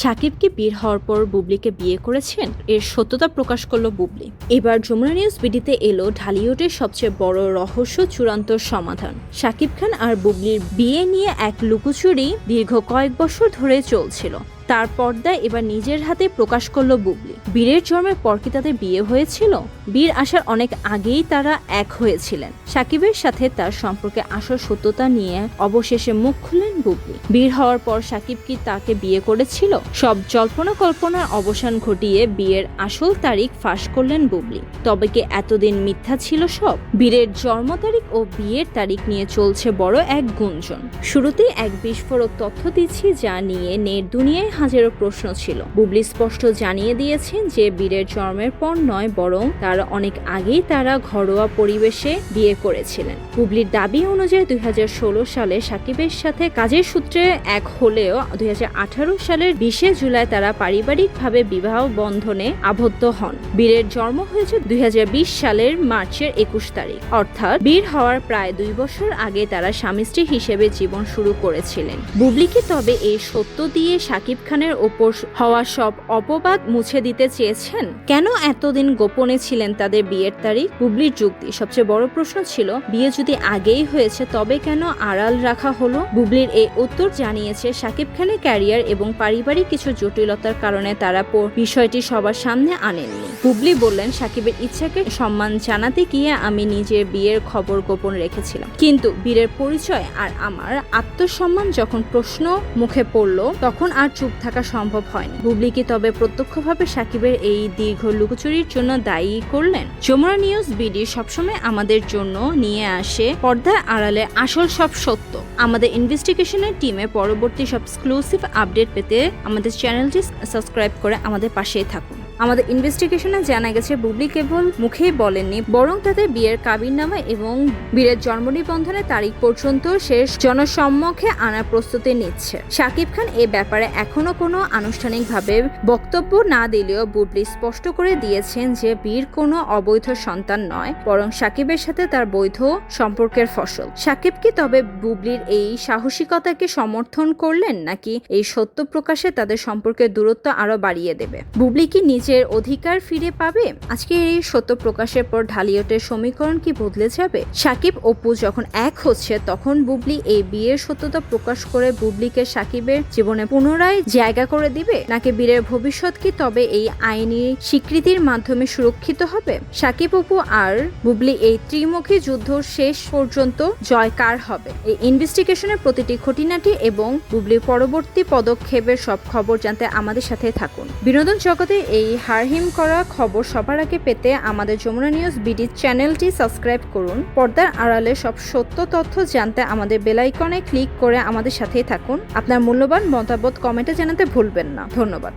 শাকিবকে বের হওয়ার পর বুবলিকে বিয়ে করেছেন, এর সত্যতা প্রকাশ করলো বুবলি। এবার যমুনা নিউজ বিডিতে এলো ঢালিউডের সবচেয়ে বড় রহস্য চূড়ান্ত সমাধান। শাকিব খান আর বুবলির বিয়ে নিয়ে এক লুকোচুরি দীর্ঘ কয়েক বছর ধরে চলছিল, তার পর্দায় এবার নিজের হাতে প্রকাশ করলো বুবলি। বীরের জন্মের পর কি তাদের বিয়ে হয়েছিল? বীর আসার অনেক আগেই তারা এক হয়েছিলেন। শাকিবের সাথে তার সম্পর্কে আসল সত্যতা নিয়ে অবশেষে মুখ খুললেন বুবলি। বীর হওয়ার পর শাকিব কি তাকে বিয়ে করেছিল? সব জল্পনা কল্পনার অবসান ঘটিয়ে বিয়ের আসল তারিখ ফাঁস করলেন বুবলি। তবে কি এতদিন মিথ্যা ছিল সব? বীরের জন্ম তারিখ ও বিয়ের তারিখ নিয়ে চলছে বড় এক গুঞ্জন। শুরুতেই এক বিস্ফোরক তথ্য দিচ্ছি, যা নিয়ে নেট দুনিয়ায় হাজারো প্রশ্ন ছিল। বুবলি স্পষ্ট জানিয়ে দিয়েছেন যে বীরের জন্মের পর নয়, বরং তার অনেক আগেই তারা ঘরোয়া পরিবেশে বিয়ে করেছিলেন। বুবলির দাবি অনুযায়ী 2016 সালে শাকিবের সাথে কাজের সূত্রে এক হলেও 2018 সালের 20 জুলাই তারা পারিবারিকভাবে বিবাহ বন্ধনে আবদ্ধ হন। বীরের জন্ম হয়েছে 2020 সালের মার্চের 21 তারিখ, অর্থাৎ বীর হওয়ার প্রায় 2 বছর আগে তারা স্বামী স্ত্রী হিসেবে জীবন শুরু করেছিলেন। বুবলিকে তবে এই সত্য দিয়ে শাকিব খানের ওপর হওয়া সব অপবাদ মুছে দিতে চেয়েছেন। কেন এতদিন গোপনে ছিলেন তাদের বিয়ের তারিখ? বুবলির যুক্তি, সবচেয়ে বড় প্রশ্ন ছিল, বিয়ে যদি আগেই হয়েছে তবে কেন আড়াল রাখা হলো? বুবলির এই উত্তর জানিয়েছে, শাকিব খানের ক্যারিয়ার এবং পারিবারিক কিছু জটিলতার কারণে তারা বিষয়টি সবার সামনে আনেননি। বুবলি বললেন, শাকিবের ইচ্ছাকে সম্মান জানাতে গিয়ে আমি নিজের বিয়ের খবর গোপন রেখেছিলাম, কিন্তু বীরের পরিচয় আর আমার আত্মসম্মান যখন প্রশ্ন মুখে পড়ল তখন আর চুপ থাকা সম্ভব হয়নি। বুবলি কি তবে প্রত্যক্ষভাবে শাকিবের এই দীর্ঘ লুকোচুরির জন্য দায়ী করলেন? যমুনা নিউজ বিডি সবসময় আমাদের জন্য নিয়ে আসে পর্দার আড়ালে আসল সব সত্য। আমাদের ইনভেস্টিগেশনের টিমে পরবর্তী সব এক্সক্লুসিভ আপডেট পেতে আমাদের চ্যানেলটি সাবস্ক্রাইব করে আমাদের পাশেই থাকুন। আমাদের ইনভেস্টিগেশনে জানা গেছে, বুবলি কেবল মুখেই বলেননি, বরং তাদের বিয়ের কাবিননামা এবং বীরের জন্ম নিবন্ধনের তারিখ পর্যন্ত শেষ জনসম্মুখে আনার প্রস্তুতি নিচ্ছে। শাকিব খান এ ব্যাপারে এখনো কোনো আনুষ্ঠানিকভাবে বক্তব্য না দিলেও বুবলি স্পষ্ট করে দিয়েছেন যে বীর কোনো অবৈধ সন্তান নয়, বরং শাকিবের সাথে তার বৈধ সম্পর্কের ফসল। শাকিব কি তবে বুবলির এই সাহসিকতাকে সমর্থন করলেন, নাকি এই সত্য প্রকাশে তাদের সম্পর্কের দূরত্ব আরো বাড়িয়ে দেবে? বুবলি কি নিজের অধিকার ফিরে পাবে? আজকে এই সত্য প্রকাশের পর ঢালিউডের সমীকরণ কি বদলে যাবে? শাকিব অপু যখন এক হচ্ছে, তখন বুবলি এই বিয়ের সত্যতা প্রকাশ করে বুবলিকে শাকিবের জীবনে পুনরায় জায়গা করে দিবে, নাকি বীরের ভবিষ্যৎ কি তবে এই আইনি স্বীকৃতির মাধ্যমে সুরক্ষিত হবে? শাকিব অপু আর বুবলি এই ত্রিমুখী যুদ্ধ শেষ পর্যন্ত জয় কার হবে? এই ইনভেস্টিগেশনের প্রতিটি খুঁটিনাটি এবং বুবলির পরবর্তী পদক্ষেপের সব খবর জানতে আমাদের সাথে থাকুন। বিনোদন জগতে এই হারহিম করা খবর সবার আগে পেতে আমাদের যমুনা নিউজ বিডি চ্যানেলটি সাবস্ক্রাইব করুন। পর্দার আড়ালে সব সত্য তথ্য জানতে আমাদের বেল আইকনে ক্লিক করে আমাদের সাথেই থাকুন। আপনার মূল্যবান মতামত কমেন্টে জানাতে ভুলবেন না। ধন্যবাদ।